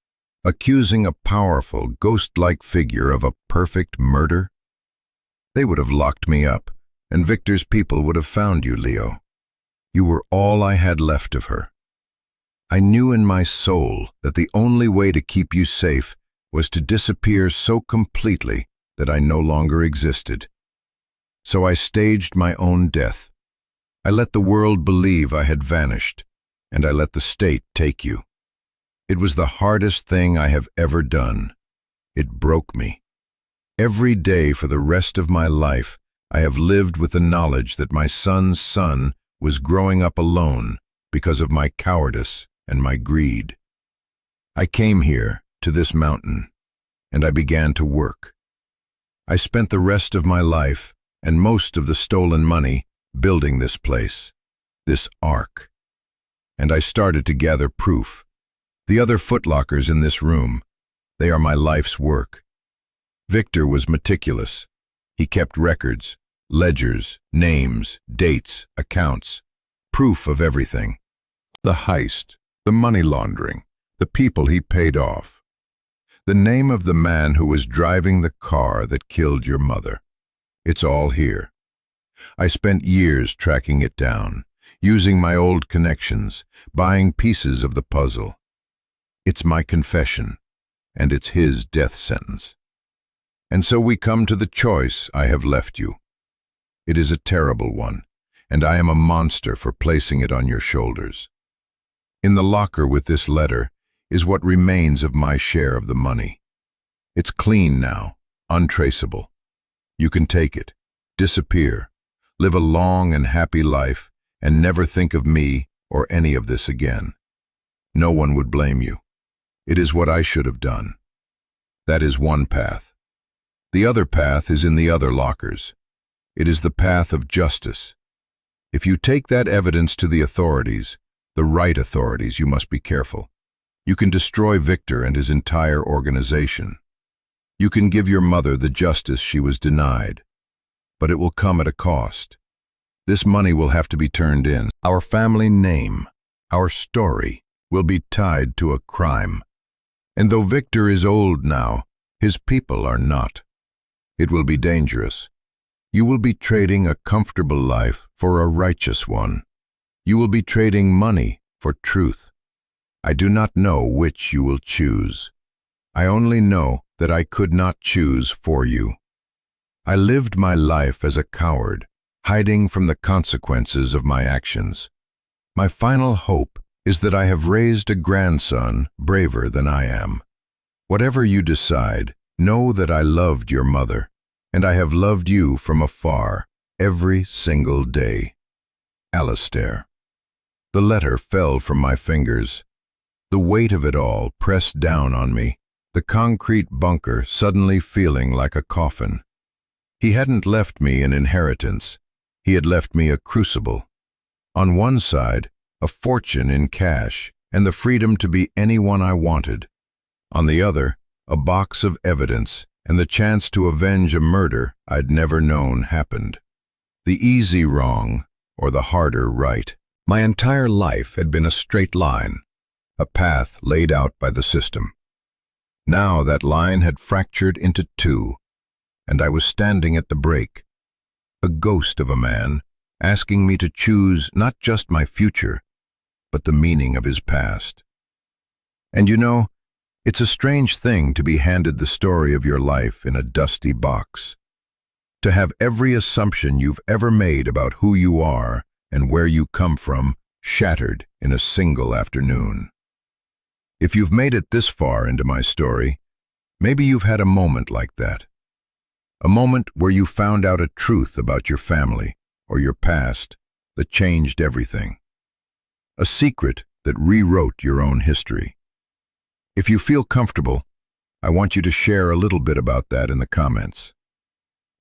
accusing a powerful, ghost-like figure of a perfect murder? They would have locked me up, and Victor's people would have found you, Leo. You were all I had left of her. I knew in my soul that the only way to keep you safe was to disappear so completely that I no longer existed. So I staged my own death. I let the world believe I had vanished, and I let the state take you. It was the hardest thing I have ever done. It broke me. Every day for the rest of my life, I have lived with the knowledge that my son's son was growing up alone because of my cowardice and my greed. I came here, to this mountain, and I began to work. I spent the rest of my life, and most of the stolen money, building this place, this ark. And I started to gather proof. The other footlockers in this room, they are my life's work. Victor was meticulous. He kept records, ledgers, names, dates, accounts, proof of everything. The heist, the money laundering, the people he paid off. The name of the man who was driving the car that killed your mother. It's all here. I spent years tracking it down, using my old connections, buying pieces of the puzzle. It's my confession, and it's his death sentence. And so we come to the choice I have left you. It is a terrible one, and I am a monster for placing it on your shoulders. In the locker with this letter is what remains of my share of the money. It's clean now, untraceable. You can take it, disappear, live a long and happy life, and never think of me or any of this again. No one would blame you. It is what I should have done. That is one path. The other path is in the other lockers. It is the path of justice. If you take that evidence to the authorities, the right authorities, you must be careful. You can destroy Victor and his entire organization. You can give your mother the justice she was denied. But it will come at a cost. This money will have to be turned in. Our family name, our story, will be tied to a crime. And though Victor is old now, his people are not. It will be dangerous. You will be trading a comfortable life for a righteous one. You will be trading money for truth. I do not know which you will choose. I only know that I could not choose for you. I lived my life as a coward, hiding from the consequences of my actions. My final hope is that I have raised a grandson braver than I am. Whatever you decide, know that I loved your mother, and I have loved you from afar every single day. Alistair. The letter fell from my fingers. The weight of it all pressed down on me, the concrete bunker suddenly feeling like a coffin. He hadn't left me an inheritance. He had left me a crucible. On one side, a fortune in cash and the freedom to be anyone I wanted. On the other, a box of evidence and the chance to avenge a murder I'd never known happened. The easy wrong or the harder right. My entire life had been a straight line, a path laid out by the system. Now that line had fractured into two, and I was standing at the break, a ghost of a man, asking me to choose not just my future, but the meaning of his past. And you know, it's a strange thing to be handed the story of your life in a dusty box. To have every assumption you've ever made about who you are and where you come from shattered in a single afternoon. If you've made it this far into my story, maybe you've had a moment like that. A moment where you found out a truth about your family or your past that changed everything. A secret that rewrote your own history. If you feel comfortable, I want you to share a little bit about that in the comments.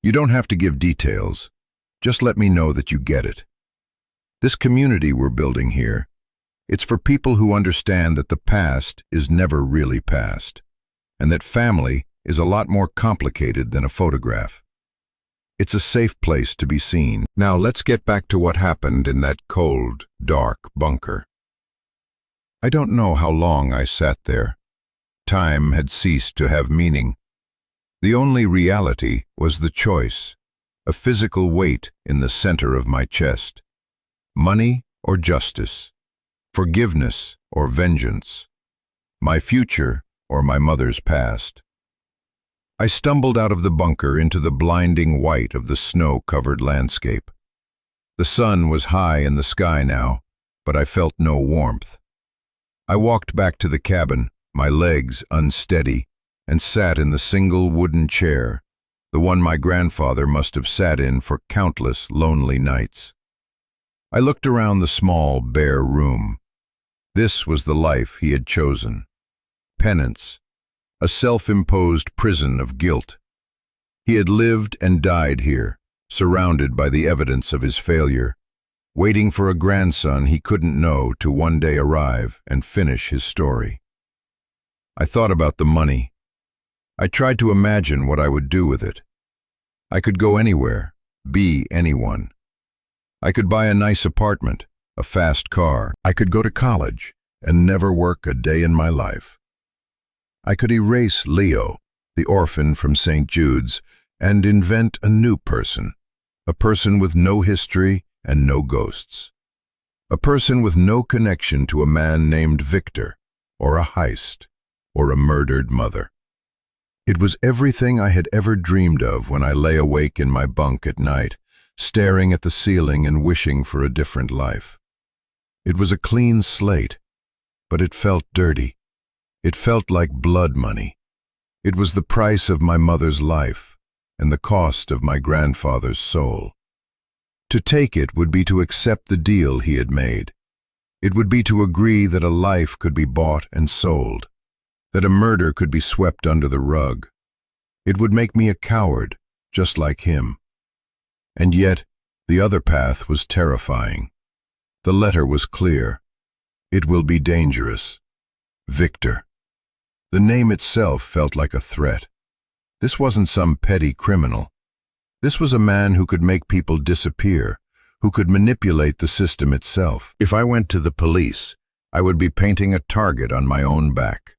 You don't have to give details, just let me know that you get it. This community we're building here, it's for people who understand that the past is never really past, and that family is a lot more complicated than a photograph. It's a safe place to be seen. Now let's get back to what happened in that cold, dark bunker. I don't know how long I sat there. Time had ceased to have meaning. The only reality was the choice, a physical weight in the center of my chest. Money or justice, forgiveness or vengeance, my future or my mother's past. I stumbled out of the bunker into the blinding white of the snow-covered landscape. The sun was high in the sky now, but I felt no warmth. I walked back to the cabin, my legs unsteady, and sat in the single wooden chair, the one my grandfather must have sat in for countless lonely nights. I looked around the small, bare room. This was the life he had chosen. Penance, a self-imposed prison of guilt. He had lived and died here, surrounded by the evidence of his failure, waiting for a grandson he couldn't know to one day arrive and finish his story. I thought about the money. I tried to imagine what I would do with it. I could go anywhere, be anyone. I could buy a nice apartment, a fast car. I could go to college and never work a day in my life. I could erase Leo, the orphan from St. Jude's, and invent a new person, a person with no history and no ghosts, a person with no connection to a man named Victor, or a heist, or a murdered mother. It was everything I had ever dreamed of when I lay awake in my bunk at night, staring at the ceiling and wishing for a different life. It was a clean slate, but it felt dirty. It felt like blood money. It was the price of my mother's life and the cost of my grandfather's soul. To take it would be to accept the deal he had made. It would be to agree that a life could be bought and sold, that a murder could be swept under the rug. It would make me a coward, just like him. And yet, the other path was terrifying. The letter was clear. It will be dangerous. Victor. The name itself felt like a threat. This wasn't some petty criminal. This was a man who could make people disappear, who could manipulate the system itself. If I went to the police, I would be painting a target on my own back.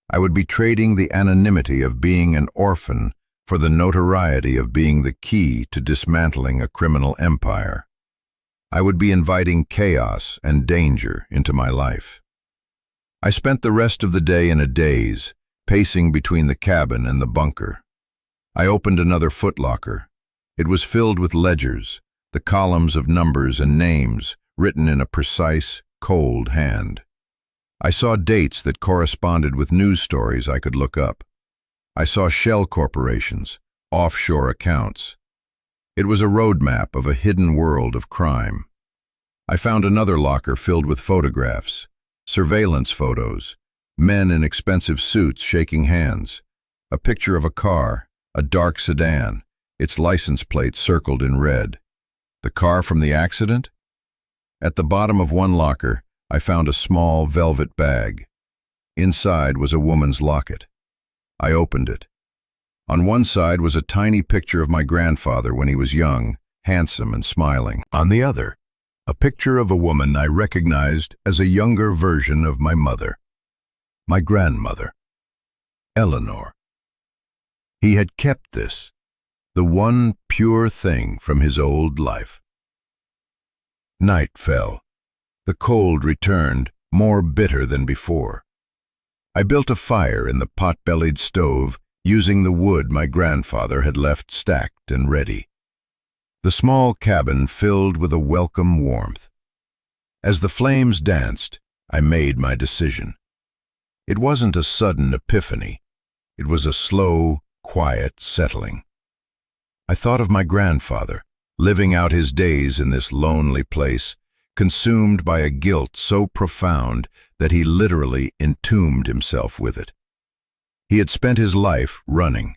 I would be trading the anonymity of being an orphan for the notoriety of being the key to dismantling a criminal empire. I would be inviting chaos and danger into my life. I spent the rest of the day in a daze, pacing between the cabin and the bunker. I opened another footlocker. It was filled with ledgers, the columns of numbers and names written in a precise, cold hand. I saw dates that corresponded with news stories I could look up. I saw shell corporations, offshore accounts. It was a roadmap of a hidden world of crime. I found another locker filled with photographs, surveillance photos, men in expensive suits shaking hands, a picture of a car, a dark sedan, its license plate circled in red. The car from the accident? At the bottom of one locker, I found a small velvet bag. Inside was a woman's locket. I opened it. On one side was a tiny picture of my grandfather when he was young, handsome and smiling. On the other, a picture of a woman I recognized as a younger version of my mother, my grandmother, Eleanor. He had kept this, the one pure thing from his old life. Night fell. The cold returned, more bitter than before. I built a fire in the pot-bellied stove, using the wood my grandfather had left stacked and ready. The small cabin filled with a welcome warmth. As the flames danced, I made my decision. It wasn't a sudden epiphany. It was a slow, quiet settling. I thought of my grandfather, living out his days in this lonely place, consumed by a guilt so profound that he literally entombed himself with it. He had spent his life running.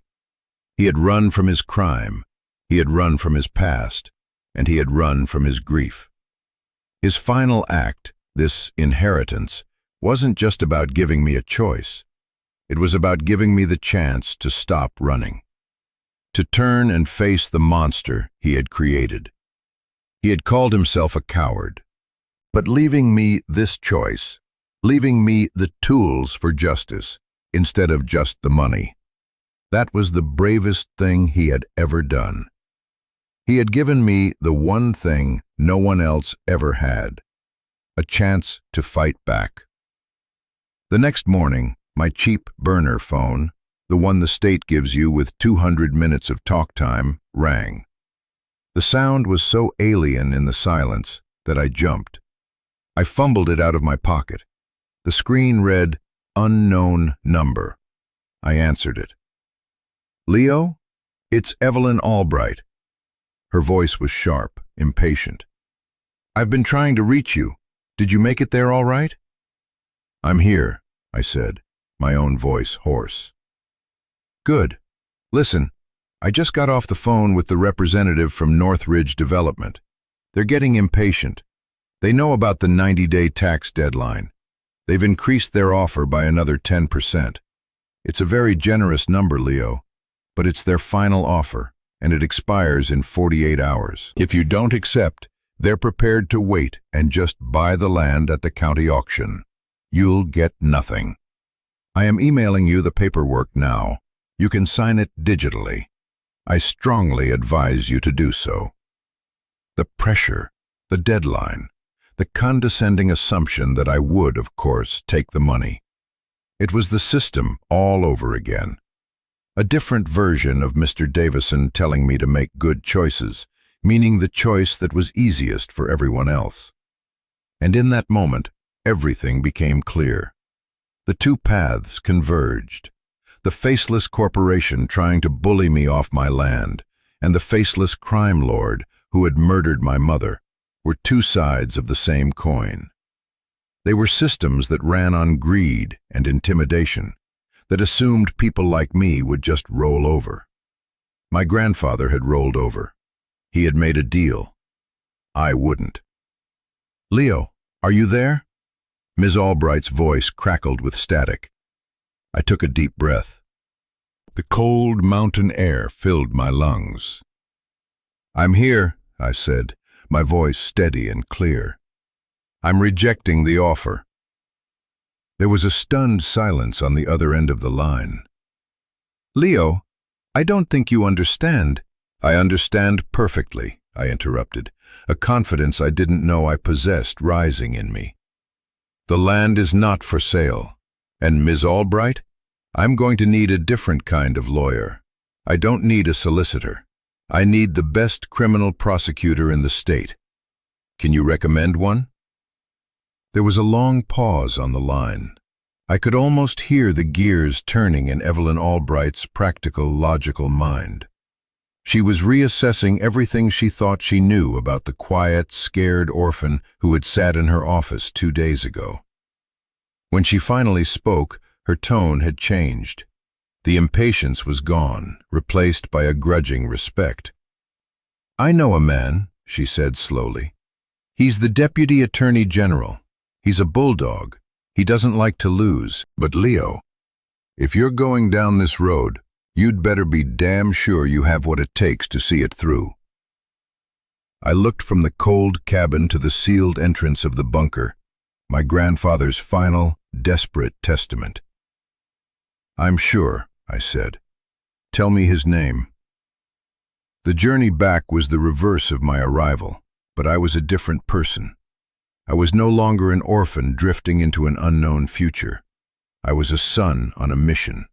He had run from his crime. He had run from his past, and he had run from his grief. His final act, this inheritance, wasn't just about giving me a choice. It was about giving me the chance to stop running. to turn and face the monster he had created. He had called himself a coward, but leaving me this choice, leaving me the tools for justice instead of just the money. That was the bravest thing he had ever done. He had given me the one thing no one else ever had, a chance to fight back. The next morning, my cheap burner phone, the one the state gives you with 200 minutes of talk time, rang. The sound was so alien in the silence that I jumped. I fumbled it out of my pocket. The screen read, "Unknown number." I answered it. "Leo, it's Evelyn Albright." Her voice was sharp, impatient. "I've been trying to reach you. Did you make it there all right?" "I'm here," I said, my own voice hoarse. "Good. Listen, I just got off the phone with the representative from Northridge Development. They're getting impatient. They know about the 90-day tax deadline. They've increased their offer by another 10%. It's a very generous number, Leo, but it's their final offer, and it expires in 48 hours. If you don't accept, they're prepared to wait and just buy the land at the county auction. You'll get nothing. I am emailing you the paperwork now. You can sign it digitally. I strongly advise you to do so." The pressure, the deadline, the condescending assumption that I would, of course, take the money. It was the system all over again. A different version of Mr. Davison telling me to make good choices, meaning the choice that was easiest for everyone else. And in that moment, everything became clear. The two paths converged. The faceless corporation trying to bully me off my land, and the faceless crime lord who had murdered my mother, were two sides of the same coin. They were systems that ran on greed and intimidation, that assumed people like me would just roll over. My grandfather had rolled over. He had made a deal. I wouldn't. "Leo, are you there?" Ms. Albright's voice crackled with static. I took a deep breath. The cold mountain air filled my lungs. "I'm here," I said, my voice steady and clear. "I'm rejecting the offer." There was a stunned silence on the other end of the line. "Leo, I don't think you understand." "I understand perfectly," I interrupted, a confidence I didn't know I possessed rising in me. "The land is not for sale. And Ms. Albright, I'm going to need a different kind of lawyer. I don't need a solicitor. I need the best criminal prosecutor in the state. Can you recommend one?" There was a long pause on the line. I could almost hear the gears turning in Evelyn Albright's practical, logical mind. She was reassessing everything she thought she knew about the quiet, scared orphan who had sat in her office 2 days ago. When she finally spoke, her tone had changed. The impatience was gone, replaced by a grudging respect. "I know a man," she said slowly. "He's the Deputy Attorney General. He's a bulldog. He doesn't like to lose. But Leo, if you're going down this road, you'd better be damn sure you have what it takes to see it through." I looked from the cold cabin to the sealed entrance of the bunker, my grandfather's final, desperate testament. "I'm sure," I said. "Tell me his name." The journey back was the reverse of my arrival, but I was a different person. I was no longer an orphan drifting into an unknown future. I was a son on a mission.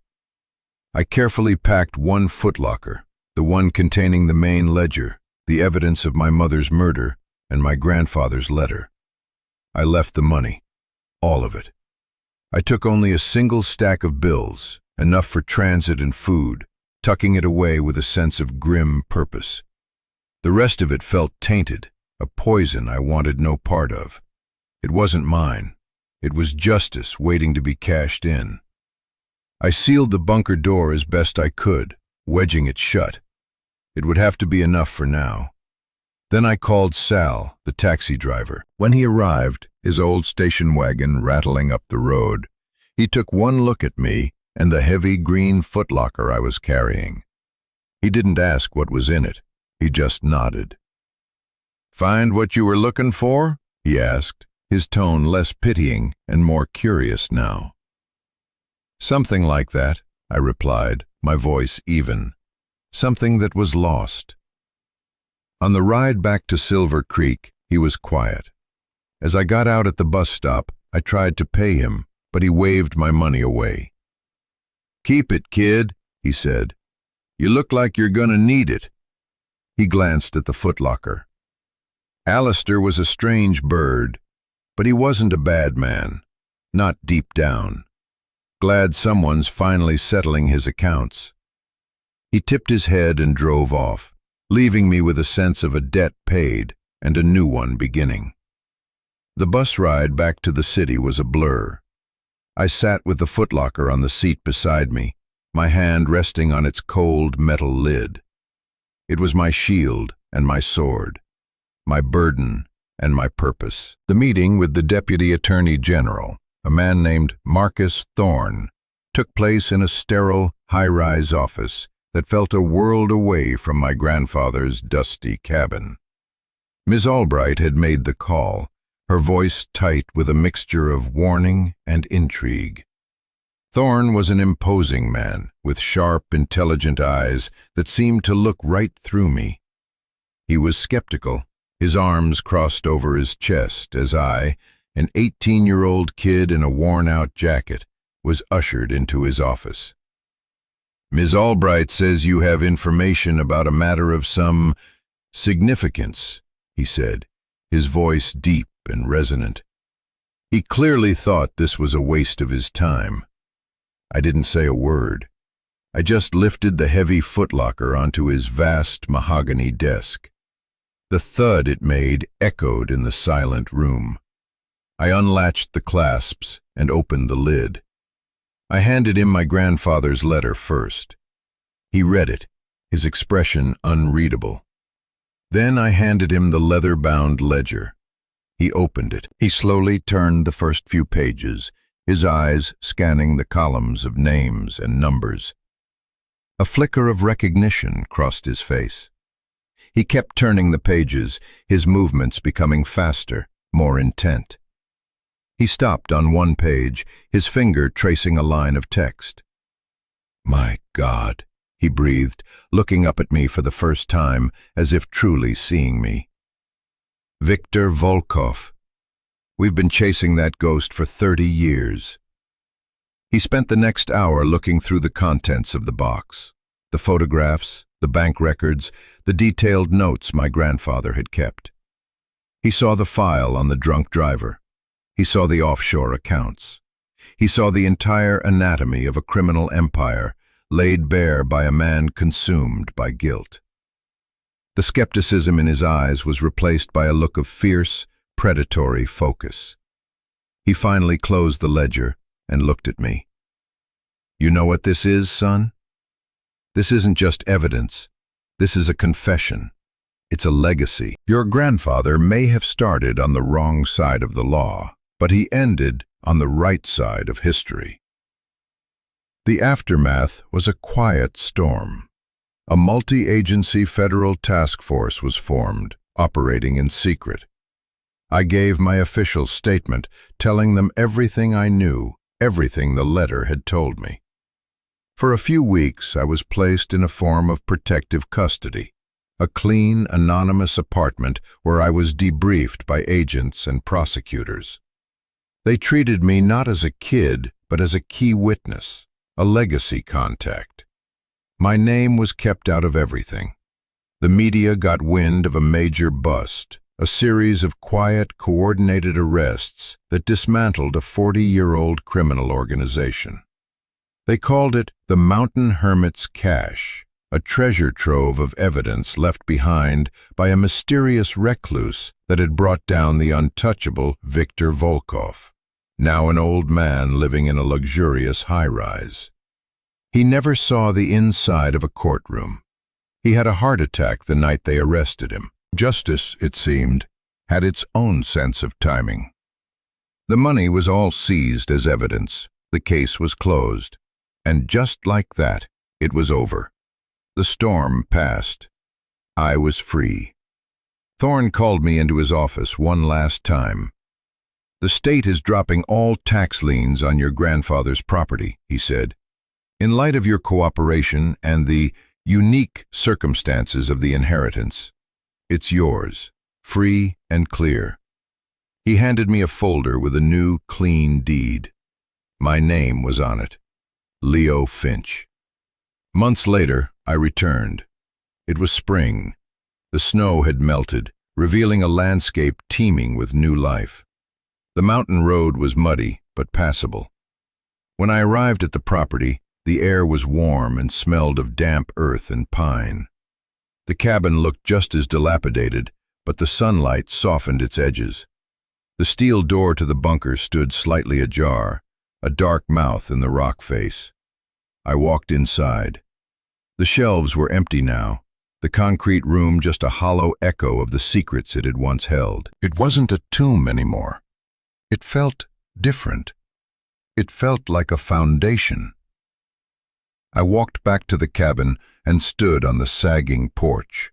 I carefully packed one footlocker, the one containing the main ledger, the evidence of my mother's murder, and my grandfather's letter. I left the money, all of it. I took only a single stack of bills, enough for transit and food, tucking it away with a sense of grim purpose. The rest of it felt tainted, a poison I wanted no part of. It wasn't mine. It was justice waiting to be cashed in. I sealed the bunker door as best I could, wedging it shut. It would have to be enough for now. Then I called Sal, the taxi driver. When he arrived, his old station wagon rattling up the road, he took one look at me and the heavy green footlocker I was carrying. He didn't ask what was in it. He just nodded. "Find what you were looking for?" he asked, his tone less pitying and more curious now. "Something like that," I replied, my voice even. "Something that was lost." On the ride back to Silver Creek, he was quiet. As I got out at the bus stop, I tried to pay him, but he waved my money away. "Keep it, kid," he said. "You look like you're gonna need it." He glanced at the footlocker. Alistair was a strange bird, but he wasn't a bad man, not deep down. Glad someone's finally settling his accounts. He tipped his head and drove off, leaving me with a sense of a debt paid and a new one beginning. The bus ride back to the city was a blur. I sat with the footlocker on the seat beside me, my hand resting on its cold metal lid. It was my shield and my sword, my burden and my purpose. The meeting with the Deputy Attorney General, a man named Marcus Thorne, took place in a sterile, high-rise office that felt a world away from my grandfather's dusty cabin. Ms. Albright had made the call, her voice tight with a mixture of warning and intrigue. Thorne was an imposing man, with sharp, intelligent eyes that seemed to look right through me. He was skeptical, his arms crossed over his chest as I, an 18-year-old kid in a worn-out jacket, was ushered into his office. "Ms. Albright says you have information about a matter of some significance," he said, his voice deep and resonant. He clearly thought this was a waste of his time. I didn't say a word. I just lifted the heavy footlocker onto his vast mahogany desk. The thud it made echoed in the silent room. I unlatched the clasps and opened the lid. I handed him my grandfather's letter first. He read it, his expression unreadable. Then I handed him the leather-bound ledger. He opened it. He slowly turned the first few pages, his eyes scanning the columns of names and numbers. A flicker of recognition crossed his face. He kept turning the pages, his movements becoming faster, more intent. He stopped on one page, his finger tracing a line of text. "My God," he breathed, looking up at me for the first time, as if truly seeing me. "Victor Volkov. We've been chasing that ghost for 30 years. He spent the next hour looking through the contents of the box, the photographs, the bank records, the detailed notes my grandfather had kept. He saw the file on the drunk driver. He saw the offshore accounts. He saw the entire anatomy of a criminal empire laid bare by a man consumed by guilt. The skepticism in his eyes was replaced by a look of fierce, predatory focus. He finally closed the ledger and looked at me. "You know what this is, son? This isn't just evidence. This is a confession. It's a legacy. Your grandfather may have started on the wrong side of the law, but he ended on the right side of history." The aftermath was a quiet storm. A multi-agency federal task force was formed, operating in secret. I gave my official statement, telling them everything I knew, everything the letter had told me. For a few weeks, I was placed in a form of protective custody, a clean, anonymous apartment where I was debriefed by agents and prosecutors. They treated me not as a kid, but as a key witness, a legacy contact. My name was kept out of everything. The media got wind of a major bust, a series of quiet, coordinated arrests that dismantled a 40-year-old criminal organization. They called it the Mountain Hermit's Cache, a treasure trove of evidence left behind by a mysterious recluse that had brought down the untouchable Victor Volkov, now an old man living in a luxurious high-rise. He never saw the inside of a courtroom. He had a heart attack the night they arrested him. Justice, it seemed, had its own sense of timing. The money was all seized as evidence. The case was closed. And just like that, it was over. The storm passed. I was free. Thorne called me into his office one last time. "The state is dropping all tax liens on your grandfather's property," he said. "In light of your cooperation and the unique circumstances of the inheritance, it's yours, free and clear." He handed me a folder with a new, clean deed. My name was on it, Leo Finch. Months later, I returned. It was spring. The snow had melted, revealing a landscape teeming with new life. The mountain road was muddy, but passable. When I arrived at the property, the air was warm and smelled of damp earth and pine. The cabin looked just as dilapidated, but the sunlight softened its edges. The steel door to the bunker stood slightly ajar, a dark mouth in the rock face. I walked inside. The shelves were empty now, the concrete room just a hollow echo of the secrets it had once held. It wasn't a tomb anymore. It felt different. It felt like a foundation. I walked back to the cabin and stood on the sagging porch.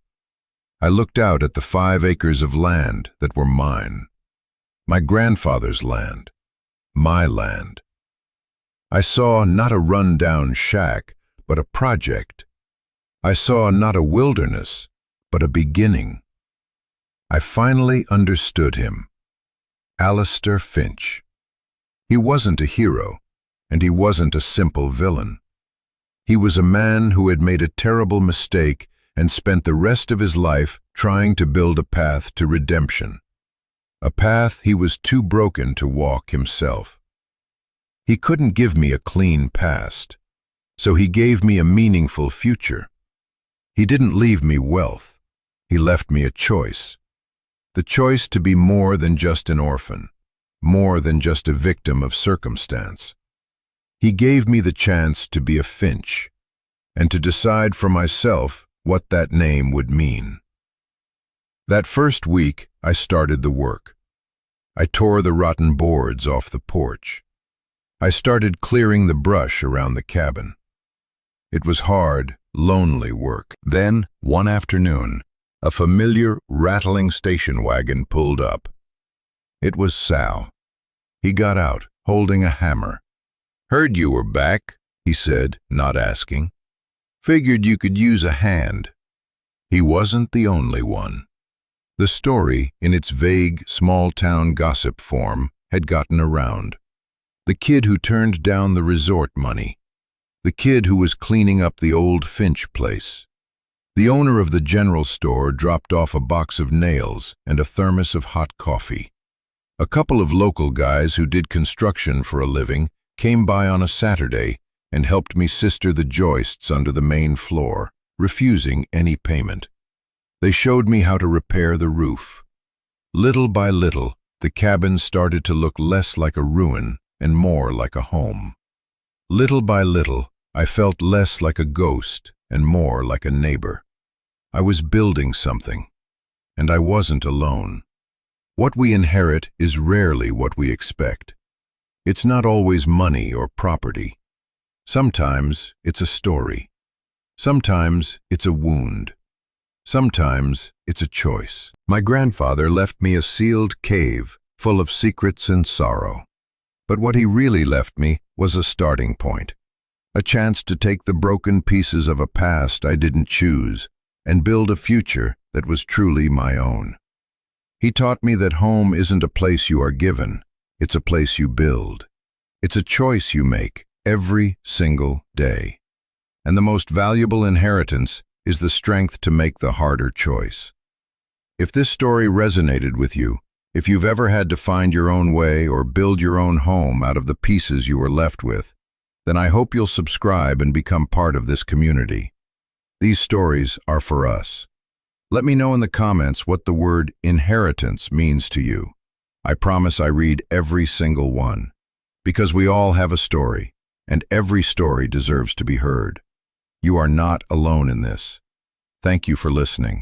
I looked out at the 5 acres of land that were mine. My grandfather's land. My land. I saw not a run-down shack, but a project. I saw not a wilderness, but a beginning. I finally understood him. Alistair Finch. He wasn't a hero, and he wasn't a simple villain. He was a man who had made a terrible mistake and spent the rest of his life trying to build a path to redemption. A path he was too broken to walk himself. He couldn't give me a clean past, so he gave me a meaningful future. He didn't leave me wealth. He left me a choice. The choice to be more than just an orphan, more than just a victim of circumstance. He gave me the chance to be a Finch, and to decide for myself what that name would mean. That first week, I started the work. I tore the rotten boards off the porch. I started clearing the brush around the cabin. It was hard, lonely work. Then, one afternoon, a familiar, rattling station wagon pulled up. It was Sal. He got out, holding a hammer. "Heard you were back," he said, not asking. "Figured you could use a hand." He wasn't the only one. The story, in its vague, small-town gossip form, had gotten around. The kid who turned down the resort money. The kid who was cleaning up the old Finch place. The owner of the general store dropped off a box of nails and a thermos of hot coffee. A couple of local guys who did construction for a living came by on a Saturday and helped me sister the joists under the main floor, refusing any payment. They showed me how to repair the roof. Little by little, the cabin started to look less like a ruin and more like a home. Little by little, I felt less like a ghost and more like a neighbor. I was building something, and I wasn't alone. What we inherit is rarely what we expect. It's not always money or property. Sometimes it's a story. Sometimes it's a wound. Sometimes it's a choice. My grandfather left me a sealed cave full of secrets and sorrow. But what he really left me was a starting point. A chance to take the broken pieces of a past I didn't choose and build a future that was truly my own. He taught me that home isn't a place you are given, it's a place you build. It's a choice you make every single day. And the most valuable inheritance is the strength to make the harder choice. If this story resonated with you, if you've ever had to find your own way or build your own home out of the pieces you were left with, then I hope you'll subscribe and become part of this community. These stories are for us. Let me know in the comments what the word inheritance means to you. I promise I read every single one, because we all have a story, and every story deserves to be heard. You are not alone in this. Thank you for listening.